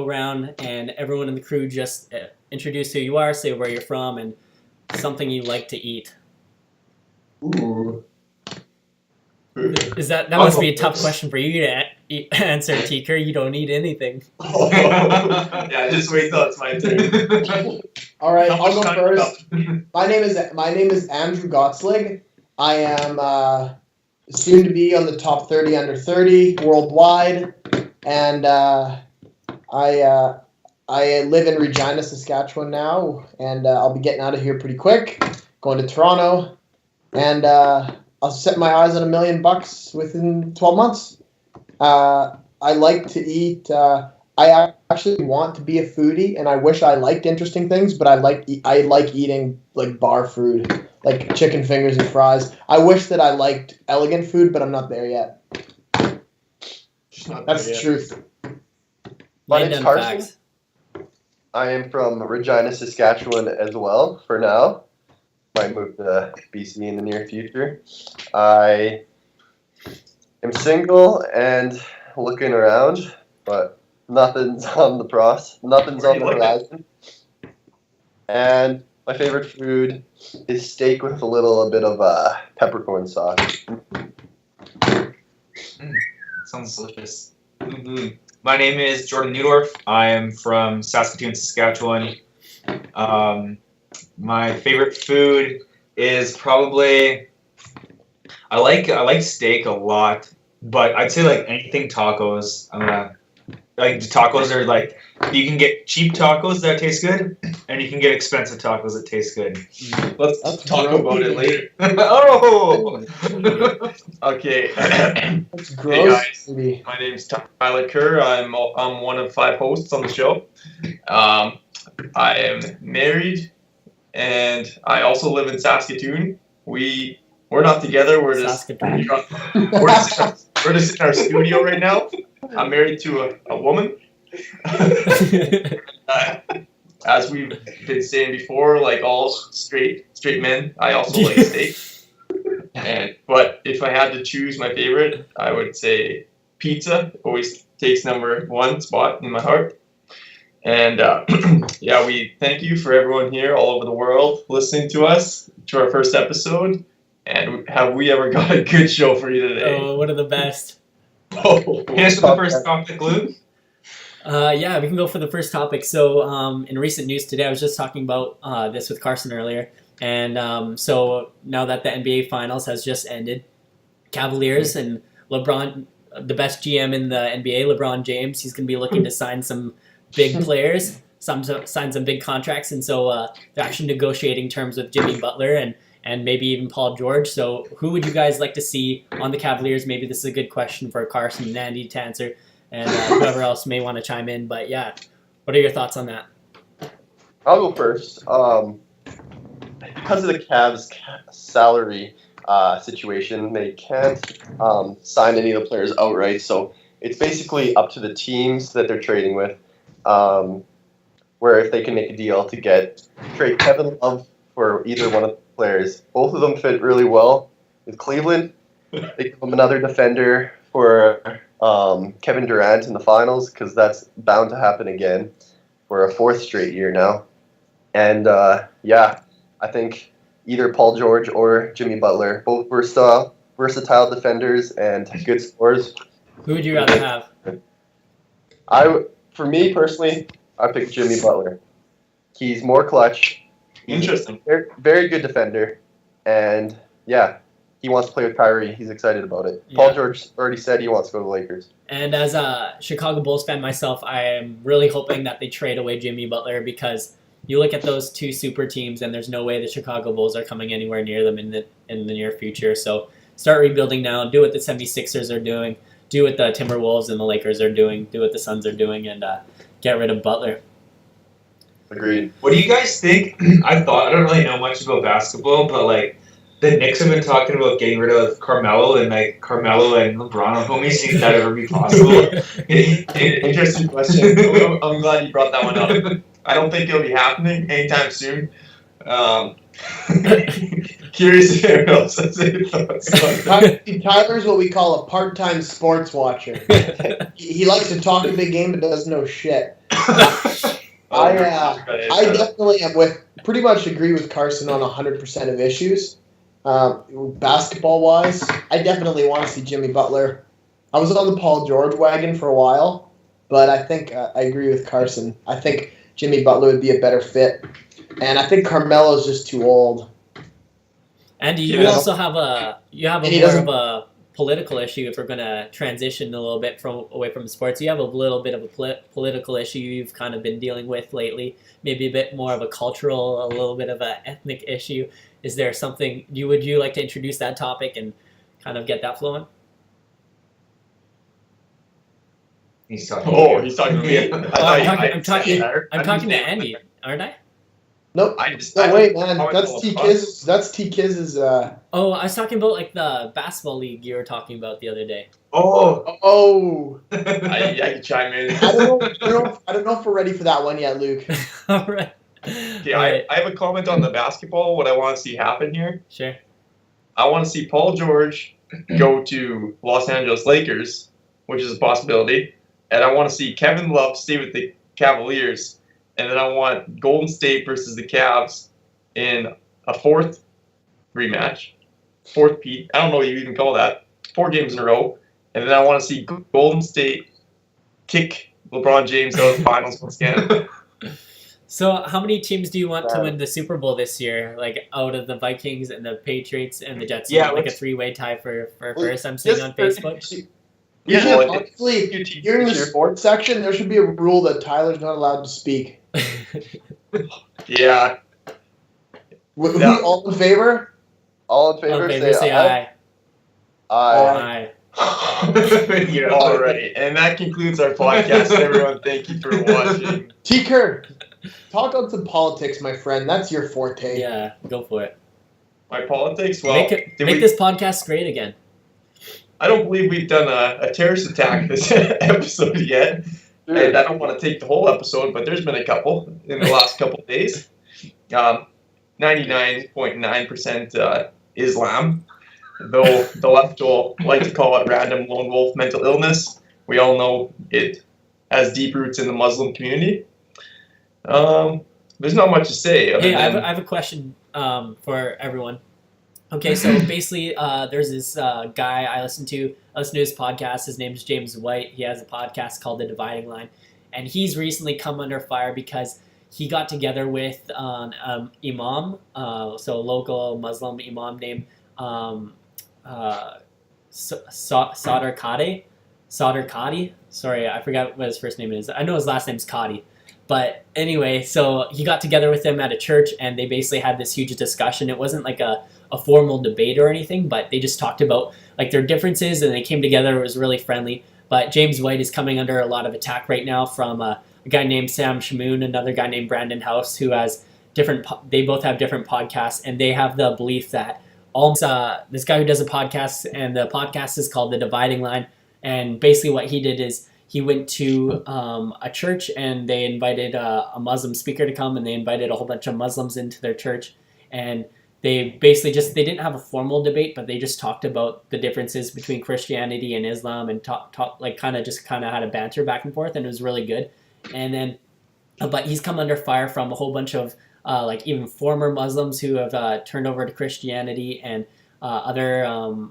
around and everyone in the crew just introduce who you are, say where you're from, and something you like to eat. Ooh. Is that must be a tough question for you to answer, Teaker. You don't eat anything. Yeah, just wait till it's my turn. All right, I'll go first. My name is Andrew Gottslig. I am soon to be on the top 30 under 30 worldwide, and I live in Regina, Saskatchewan now, and I'll be getting out of here pretty quick, going to Toronto, and I'll set my eyes on $1 million within 12 months. I like to eat. I actually want to be a foodie, and I wish I liked interesting things, but I like eating like bar food, like chicken fingers and fries. I wish that I liked elegant food, but I'm not there yet. That's the truth. My name's Carson. I am from Regina, Saskatchewan as well for now. Might move to BC in the near future. I am single and looking around, but nothing's on the horizon. And my favorite food is steak with a little bit of peppercorn sauce. Sounds delicious. Mm-hmm. My name is Jordan Neudorf. I am from Saskatoon, Saskatchewan. My favorite food is probably I like steak a lot, but I'd say like anything tacos. Like tacos are like you can get cheap tacos that taste good, and you can get expensive tacos that taste good. Let's talk about it later. Oh, okay. That's gross. Hey guys, my name's Tyler Kerr. I'm one of 5 hosts on the show. I am married, and I also live in Saskatoon. We're not together. We're just in our studio right now. I'm married to a woman. As we've been saying before, like all straight men, I also like steak. But if I had to choose my favorite, I would say pizza. Always takes number 1 spot in my heart. And yeah, we thank you for everyone here all over the world listening to us, to our first episode. And have we ever got a good show for you today? Oh, one of the best. Here's the first topic, Luke. Yeah, we can go for the first topic. So, in recent news today, I was just talking about this with Carson earlier, and so now that the NBA Finals has just ended, Cavaliers and LeBron, the best GM in the NBA, LeBron James, he's going to be looking to sign some big players, sign some big contracts, and so they're actually negotiating terms with Jimmy Butler and maybe even Paul George. So who would you guys like to see on the Cavaliers? Maybe this is a good question for Carson and Andy to answer, and whoever else may want to chime in. But yeah, what are your thoughts on that? I'll go first. Because of the Cavs' salary situation, they can't sign any of the players outright. So it's basically up to the teams that they're trading with, where if they can make a deal to trade Kevin Love for either one of the players. Both of them fit really well with Cleveland. They give them another defender for Kevin Durant in the finals, because that's bound to happen again for a 4th straight year now. And yeah, I think either Paul George or Jimmy Butler, both versatile defenders and good scorers. Who would you rather have? For me personally, I pick Jimmy Butler. He's more clutch. Interesting. Very, very good defender, and yeah, he wants to play with Kyrie. He's excited about it. Yeah. Paul George already said he wants to go to the Lakers. And as a Chicago Bulls fan myself, I am really hoping that they trade away Jimmy Butler, because you look at those 2 super teams, and there's no way the Chicago Bulls are coming anywhere near them in the near future. So start rebuilding now. Do what the 76ers are doing. Do what the Timberwolves and the Lakers are doing. Do what the Suns are doing, and get rid of Butler. Agreed. What do you guys think? I don't really know much about basketball, but like the Knicks have been talking about getting rid of Carmelo, and like Carmelo and LeBron are homies. Think that ever be possible? Interesting question. I'm glad you brought that one up. I don't think it'll be happening anytime soon. Curious if anyone else has any thoughts on that. Tyler's what we call a part-time sports watcher. He likes to talk a big game but does no shit. I definitely am pretty much agree with Carson on 100% of issues. Basketball wise, I definitely want to see Jimmy Butler. I was on the Paul George wagon for a while, but I think I agree with Carson. I think Jimmy Butler would be a better fit, and I think Carmelo's just too old. Andy, you also have more of a political issue. If we're going to transition a little bit away from sports, you have a little bit of a political issue you've kind of been dealing with lately. Maybe a bit more of a cultural, a little bit of an ethnic issue. Is there something would you like to introduce that topic and kind of get that flowing? He's talking. He's talking to me. I'm talking to Andy, aren't I? Nope. Wait, man. That's T Kiz's. That's T Kiz's. Oh, I was talking about like the basketball league you were talking about the other day. Oh. I can chime in. I don't know if we're ready for that one yet, Luke. All right. Okay, I have a comment on the basketball. What I want to see happen here. Sure. I want to see Paul George go to Los Angeles Lakers, which is a possibility, and I want to see Kevin Love stay with the Cavaliers. And then I want Golden State versus the Cavs in a fourth rematch. Fourth Pete. I don't know what you even call that. 4 games in a row. And then I want to see Golden State kick LeBron James out of the finals once again. So how many teams do you want to win the Super Bowl this year? Like out of the Vikings and the Patriots and the Jets? Yeah, like a 3-way tie for first, I'm seeing on Facebook. Honestly, during the sports section, there should be a rule that Tyler's not allowed to speak. Yeah. Who all in favor? All in favor, say aye. Aye. Alrighty. And that concludes our podcast, everyone. Thank you for watching. T. Kerr, talk on some politics, my friend. That's your forte. Yeah, go for it. My politics? Well, make this podcast great again. I don't believe we've done a terrorist attack this episode yet. And I don't want to take the whole episode, but there's been a couple in the last couple of days. 99.9% Islam, though the left will like to call it random lone wolf mental illness. We all know it has deep roots in the Muslim community. There's not much to say. Hey, I have a question for everyone. Okay, so basically, there's this guy I listen to his podcast. His name is James White. He has a podcast called The Dividing Line, and he's recently come under fire because he got together with imam, so a local Muslim imam named Sadr Qadi. Sorry, I forgot what his first name is. I know his last name's Qadi. But anyway, so he got together with them at a church, and they basically had this huge discussion. It wasn't like a formal debate or anything, but they just talked about like their differences, and they came together. It was really friendly. But James White is coming under a lot of attack right now from a guy named Sam Shamoon, another guy named Brandon House, who has they both have different podcasts, and they have the belief that this guy who does a podcast, and the podcast is called The Dividing Line, and basically what he did is he went to a church, and they invited a Muslim speaker to come, and they invited a whole bunch of Muslims into their church, and they basically they didn't have a formal debate, but they just talked about the differences between Christianity and Islam, and kind of had a banter back and forth, and it was really good. And then, but he's come under fire from a whole bunch of even former Muslims who have turned over to Christianity, and other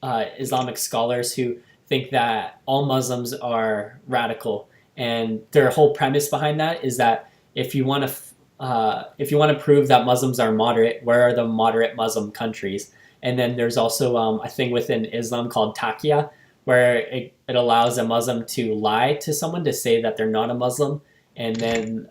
Islamic scholars who think that all Muslims are radical, and their whole premise behind that is that if you want to prove that Muslims are moderate, where are the moderate Muslim countries? And then there's also a thing within Islam called taqiyya, where it allows a Muslim to lie to someone to say that they're not a Muslim, and then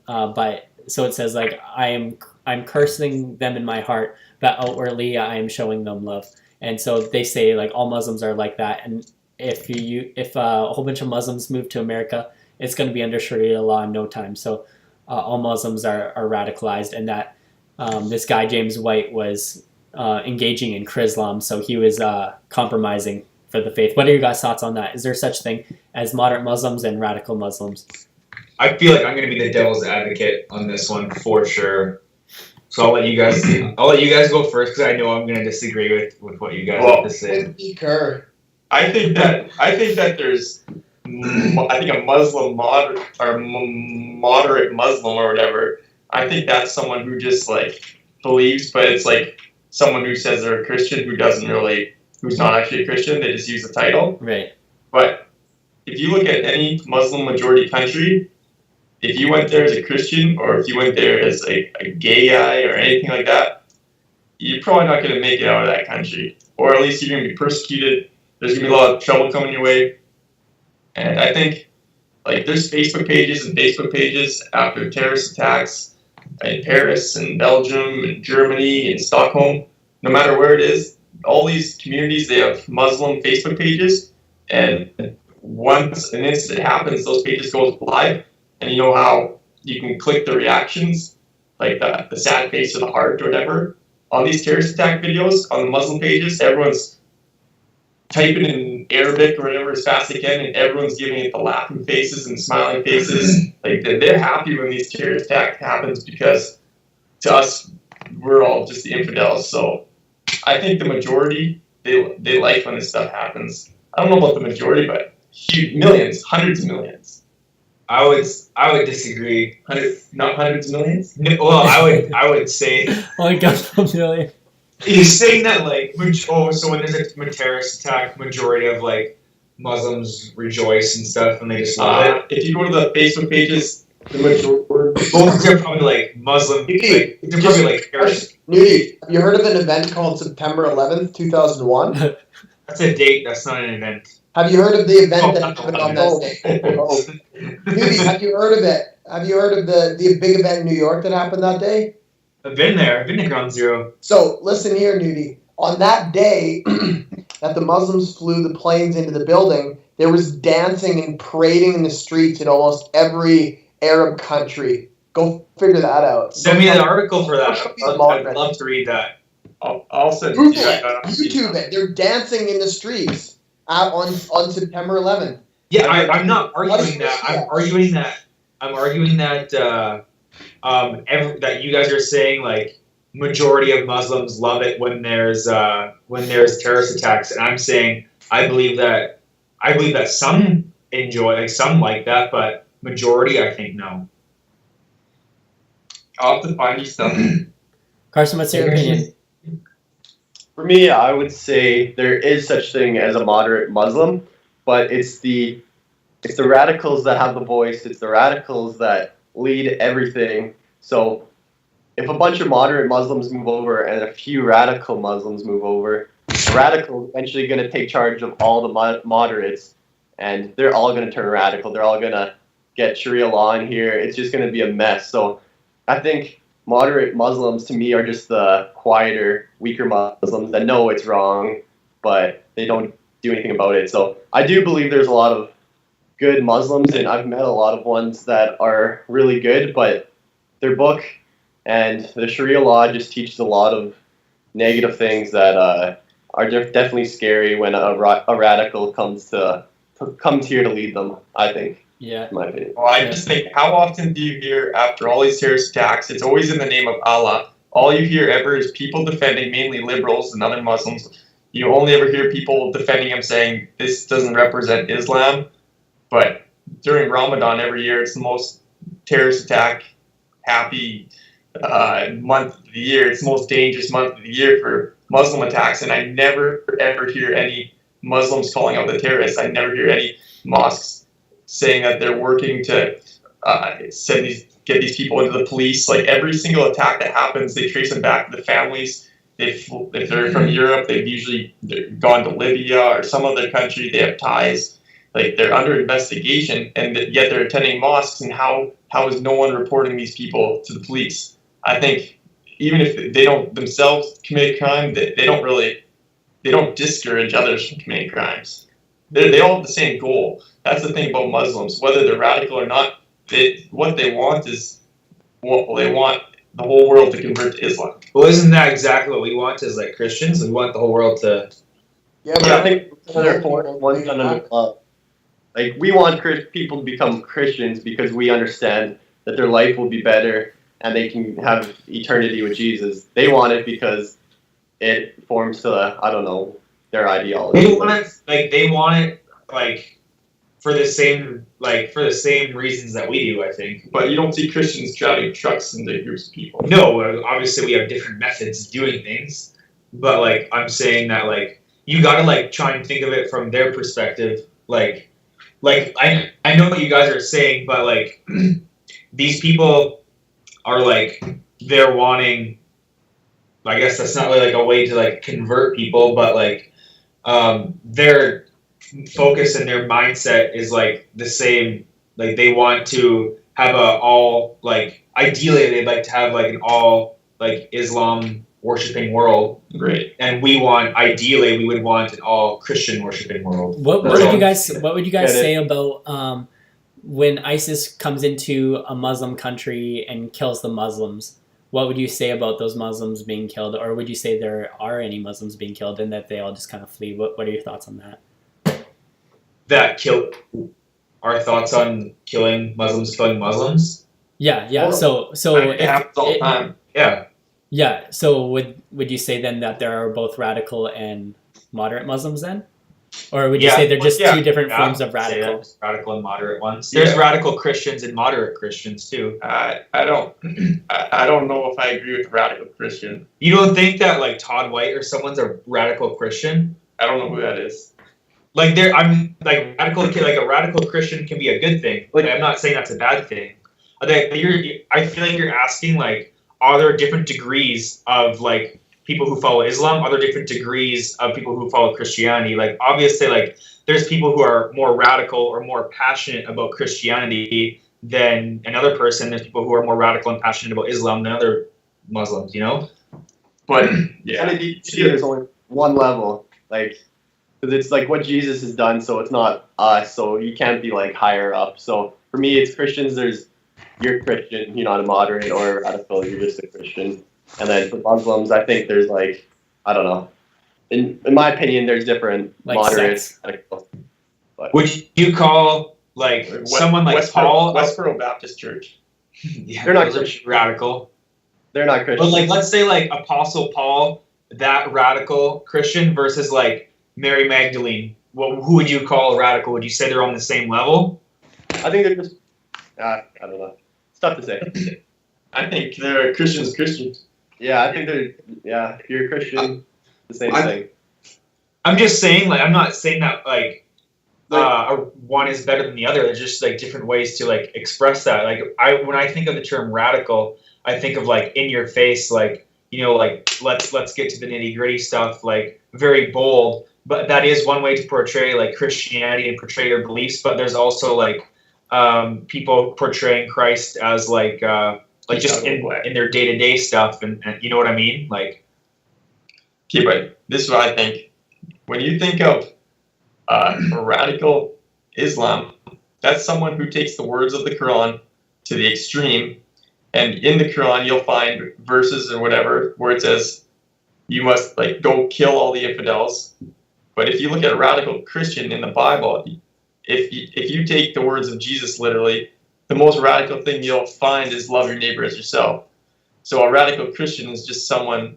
so it says like I'm cursing them in my heart, but outwardly I am showing them love. And so they say like all Muslims are like that, and if a whole bunch of Muslims move to America, it's going to be under Sharia law in no time. So all Muslims are radicalized, and that this guy James White was engaging in Chrislam, so he was compromising for the faith. What are your guys' thoughts on that? Is there such thing as moderate Muslims and radical Muslims? I feel like I'm going to be the devil's advocate on this one for sure. So I'll let you guys go first, because I know I'm going to disagree with what you guys have to say. I think that there's I think a Muslim moderate Muslim or whatever. I think that's someone who just like believes, but it's like someone who says they're a Christian who's not actually a Christian. They just use the title. Right. But if you look at any Muslim majority country, if you went there as a Christian or if you went there as a gay guy or anything like that, you're probably not going to make it out of that country. Or at least you're going to be persecuted. There's going to be a lot of trouble coming your way. And I think like there's Facebook pages after terrorist attacks in Paris and Belgium and Germany and Stockholm. No matter where it is, all these communities, they have Muslim Facebook pages. And once an incident happens, those pages go live. And you know how you can click the reactions, like the sad face or the heart or whatever. On these terrorist attack videos, on the Muslim pages, everyone's typing in Arabic or whatever as fast as they can, and everyone's giving it the laughing faces and smiling faces. Like they're happy when these terrorist attack happens because to us, we're all just the infidels. So I think the majority, they like when this stuff happens. I don't know about the majority, but millions, hundreds of millions. I would disagree. Not hundreds of millions? No, well, I would say Only got a million. he's saying that like so when there's a terrorist attack, majority of like Muslims rejoice and stuff, and they just love it. If you go to the Facebook pages, the majority. Both they're probably like Muslim. Like, they're probably like terrorist. Nudie, have you heard of an event called September 11th, 2001? That's a date. That's not an event. Have you heard of the event that happened on that day? Oh, Nudie, have you heard of it? Have you heard of the big event in New York that happened that day? I've been there. I've been to Ground Zero. So listen here, Nudie. On that day that the Muslims flew the planes into the building, there was dancing and parading in the streets in almost every Arab country. Go figure that out. Send me an article for that. I'd I'd love to read that. I'll send Google it to you. it. YouTube it. They're dancing in the streets on September 11th. Yeah, I'm not arguing What that. is I'm arguing that that you guys are saying like majority of Muslims love it when there's terrorist attacks, and I'm saying I believe that some enjoy, like some like that, but majority I think no. I'll have to find you stuff. Carson, what's your opinion? for me, I would say there is such thing as a moderate Muslim, but it's the radicals that have the voice. It's the radicals that lead everything. So if a bunch of moderate Muslims move over and a few radical Muslims move over, the radicals eventually going to take charge of all the moderates, and they're all going to turn radical. They're all going to get Sharia law in here. It's just going to be a mess. So I think moderate Muslims, to me, are just the quieter, weaker Muslims that know it's wrong, but they don't do anything about it. So I do believe there's a lot of good Muslims, and I've met a lot of ones that are really good, but their book and the Sharia law just teaches a lot of negative things that are definitely scary when a radical comes here to lead them, I think. Yeah. In my opinion. Well, I just think, how often do you hear after all these terrorist attacks, it's always in the name of Allah. All you hear ever is people defending, mainly liberals and other Muslims. You only ever hear people defending him saying this doesn't represent Islam. But during Ramadan every year, it's the most terrorist attack happy month of the year. It's the most dangerous month of the year for Muslim attacks. And I never, ever hear any Muslims calling out the terrorists. I never hear any mosques saying that they're working to get these people into the police. Like every single attack that happens, they trace them back to the families. If they're from Europe, they've usually gone to Libya or some other country. They have ties. Like they're under investigation, and yet they're attending mosques. And how is no one reporting these people to the police? I think even if they don't themselves commit crime, they don't discourage others from committing crimes. They all have the same goal. That's the thing about Muslims, whether they're radical or not. What they want is they want the whole world to convert to Islam. Well, isn't that exactly what we want as like Christians? We want the whole world to. Yeah, but I think another point, one's under like we want people to become Christians because we understand that their life will be better and they can have eternity with Jesus. They want it because it forms to their ideology. They want it for the same reasons that we do, I think. But you don't see Christians driving trucks into groups of people. No, obviously we have different methods of doing things, but like I'm saying that like you gotta like try and think of it from their perspective. Like I know what you guys are saying, but like these people are like they're wanting. I guess that's not really like a way to like convert people, but like their focus and their mindset is like the same. Like they want to have a all like ideally they'd like to have like an all like Islam worshiping world. Great. And we would want an all Christian worshiping world. What That's would all. you guys Get it. say about when ISIS comes into a Muslim country and kills the Muslims? What would you say about those Muslims being killed, or would you say there are any Muslims being killed and that they all just kind of flee? What are your thoughts on that? Our thoughts on killing Muslims? Yeah. Well, So It happens all the time. Yeah. yeah. So would you say then that there are both radical and moderate Muslims then, or would you Yeah. say they're just Yeah. two different Yeah, forms of say that. radical? Radical and moderate ones. There's Yeah. radical Christians and moderate Christians too. I don't know if I agree with radical Christian. You don't think that like Todd White or someone's a radical Christian? I don't know who that is. Like a radical Christian can be a good thing. Like I'm not saying that's a bad thing. I feel like you're asking like, are there different degrees of like people who follow Islam? Are there different degrees of people who follow Christianity? Like obviously like there's people who are more radical or more passionate about Christianity than another person. There's people who are more radical and passionate about Islam than other Muslims, you know? But And yeah, there's only one level, like, because it's like what Jesus has done, so it's not us, so you can't be like higher up. So for me, it's Christians. You're Christian, you're not a moderate or a radical, you're just a Christian. And then for Muslims, I think there's like, I don't know. In my opinion, there's different Like moderates. sects. Radicals. Would you call like someone like Paul? Westboro Baptist Church. Yeah, They're not those are Christian. radical. They're not But Christian. like, let's say like Apostle Paul, that radical Christian versus like Mary Magdalene. Who would you call radical? Would you say they're on the same level? I think they're just, I don't know. It's tough to say. I think they're Christians. Yeah, I think if you're a Christian, the same thing. I'm just saying, like, I'm not saying that like one is better than the other. There's just like different ways to like express that. Like when I think of the term radical, I think of like in your face, like, you know, like let's get to the nitty gritty stuff, like very bold. But that is one way to portray like Christianity and portray your beliefs. But there's also like people portraying Christ as like just in their day to day stuff, and you know what I mean, like. Okay, but this is what I think. When you think of radical Islam, that's someone who takes the words of the Quran to the extreme, and in the Quran you'll find verses or whatever where it says you must like go kill all the infidels. But if you look at a radical Christian in the Bible, if you take the words of Jesus literally, the most radical thing you'll find is love your neighbor as yourself. So a radical Christian is just someone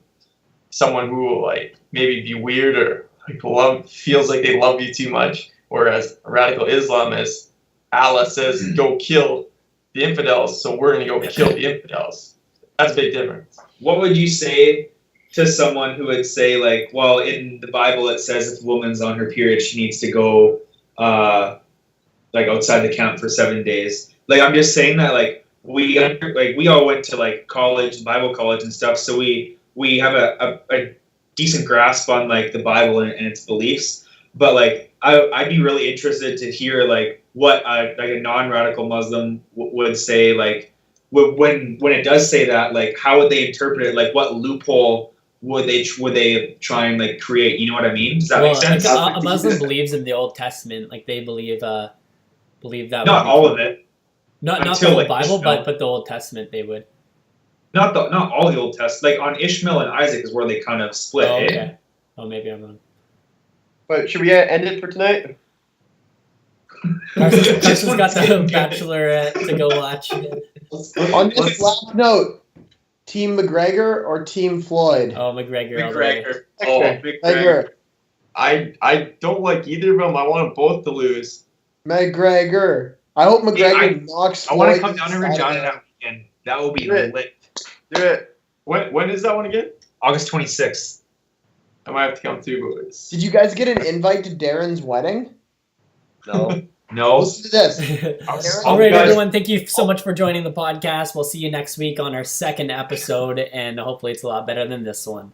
who will like maybe be weird or like feels like they love you too much, whereas a radical Islam is Allah says go kill the infidels, so we're gonna go kill the infidels. That's a big difference. What would you say to someone who would say like, well, in the Bible it says if a woman's on her period she needs to go like outside the camp for 7 days? Like I'm just saying that like we all went to like college, Bible college and stuff, so we have a decent grasp on like the Bible and its beliefs. But like I'd be really interested to hear like what like a non-radical Muslim would say, like when it does say that, like how would they interpret it? Like what loophole would they try and like create? You know what I mean? Does that make sense? Like a Muslim believes in the Old Testament, like they believe that. Not all of it. Not the Until, whole like, Bible, Ishmael. but the Old Testament they would. Not all the Old Testament. Like on Ishmael and Isaac is where they kind of split. Oh, eh? okay. Oh, maybe I'm wrong. But should we end it for tonight? Carson's got the Bachelorette to go watch. On this last note, Team McGregor or Team Floyd? Oh, McGregor. all the way. McGregor. Oh, McGregor. I don't like either of them. I want them both to lose. McGregor. I hope McGregor knocks. I want to Floyd come down to inside Regina of that weekend. That will be Do it. lit. Do it. When is that one again? August 26th. I might have to come too, boys. Did you guys get an invite to Darren's wedding? No. No. Listen to this. All right, guys- everyone. Thank you so much for joining the podcast. We'll see you next week on our second episode, and hopefully it's a lot better than this one.